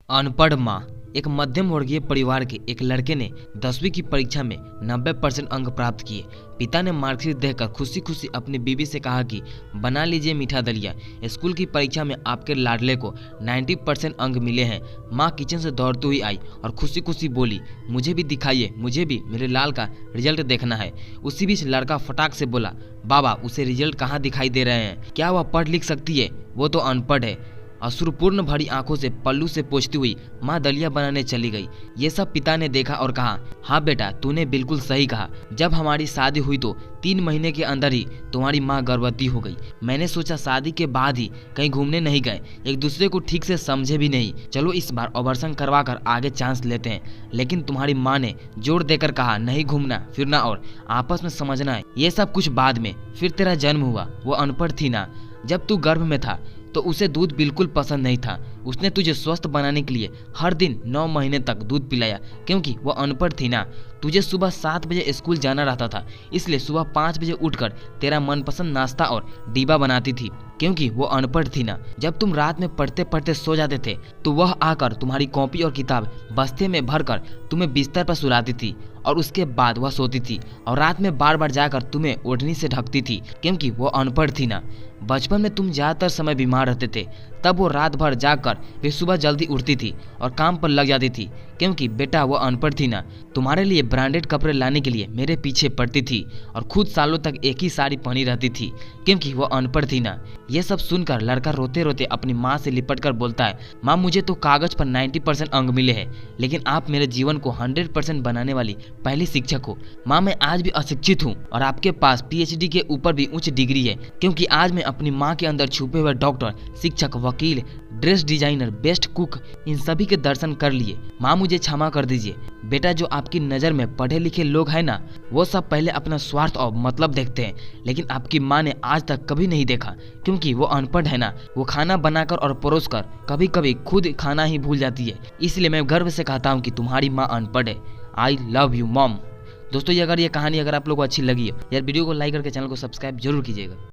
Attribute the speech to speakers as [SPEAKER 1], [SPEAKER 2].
[SPEAKER 1] अनपढ़ माँ। एक मध्यम वर्गीय परिवार के एक लड़के ने 10वीं की परीक्षा में 90% अंक प्राप्त किए। पिता ने मार्कशीट देखकर खुशी खुशी अपनी बीवी से कहा कि बना लीजिए मीठा दलिया, स्कूल की परीक्षा में आपके लाडले को 90% अंक मिले हैं। माँ किचन से दौड़ती हुई आई और खुशी खुशी बोली, मुझे भी दिखाइए, मुझे भी मेरे लाल का रिजल्ट देखना है। उसी बीच लड़का फटाक से बोला, बाबा उसे रिजल्ट कहाँ दिखाई दे रहे हैं, क्या वह पढ़ लिख सकती है, वो तो अनपढ़ है। अश्रुपूर्ण भरी आंखों से पल्लू से पोंछती हुई माँ दलिया बनाने चली गई। ये सब पिता ने देखा और कहा, हाँ बेटा तूने बिल्कुल सही कहा। जब हमारी शादी हुई तो 3 महीने के अंदर ही तुम्हारी माँ गर्भवती हो गई। मैंने सोचा शादी के बाद ही कहीं घूमने नहीं गए, एक दूसरे को ठीक से समझे भी नहीं, चलो इस बार ऑपरेशन करवा कर आगे चांस लेते हैं। लेकिन तुम्हारी माँ ने जोर देकर कहा, नहीं घूमना फिरना और आपस में समझना है, ये सब कुछ बाद में। फिर तेरा जन्म हुआ, वो अनपढ़ थी ना, जब तू गर्भ में था तो उसे दूध बिल्कुल पसंद नहीं था। उसने तुझे स्वस्थ बनाने के लिए हर दिन 9 महीने तक दूध पिलाया, क्योंकि वो अनपढ़ थी ना। तुझे सुबह 7 बजे स्कूल जाना रहता था, इसलिए सुबह 5 बजे उठकर तेरा मनपसंद नाश्ता और डिब्बा बनाती थी, क्योंकि वो अनपढ़ थी ना। जब तुम रात में पढ़ते पढ़ते सो जाते थे तो वह आकर तुम्हारी कॉपी और किताब बस्ते में भरकर तुम्हें बिस्तर पर सुलाती थी और उसके बाद वह सोती थी और रात में बार बार जाकर तुम्हें ओढ़नी से ढकती थी, क्योंकि वो अनपढ़ थी ना। बचपन में तुम ज्यादातर समय बीमार रहते थे, तब वो रात भर जागकर फिर सुबह जल्दी उठती थी और काम पर लग जाती थी, क्योंकि बेटा वो अनपढ़ थी ना। तुम्हारे लिए ब्रांडेड कपड़े लाने के लिए मेरे पीछे पड़ती थी और खुद सालों तक एक ही साड़ी पहनी रहती थी, क्योंकि वो अनपढ़ थी ना। ये सब सुनकर लड़का रोते रोते अपनी माँ से लिपट कर बोलता है, माँ मुझे तो कागज पर 90% अंक मिले हैं, लेकिन आप मेरे जीवन को 100% बनाने वाली पहली शिक्षक हो। माँ मैं आज भी अशिक्षित हूँ और आपके पास PhD के ऊपर भी उच्च डिग्री है, क्योंकि आज मैं अपनी माँ के अंदर छुपे हुए डॉक्टर, शिक्षक, वकील, ड्रेस डिजाइनर, बेस्ट कुक, इन सभी के दर्शन कर लिए। माँ मुझे क्षमा कर दीजिए। बेटा जो आपकी नज़र में पढ़े लिखे लोग हैं ना, वो सब पहले अपना स्वार्थ और मतलब देखते हैं, लेकिन आपकी माँ ने आज तक कभी नहीं देखा, क्योंकि वो अनपढ़ है ना। वो खाना बनाकर और परोस कर कभी कभी खुद खाना ही भूल जाती है, इसलिए मैं गर्व से कहता हूँ कि तुम्हारी माँ अनपढ़ है। I love you mom. दोस्तों ये कहानी अगर आप लोगों को अच्छी लगी है यार, वीडियो को लाइक करके चैनल को सब्सक्राइब जरूर कीजिएगा।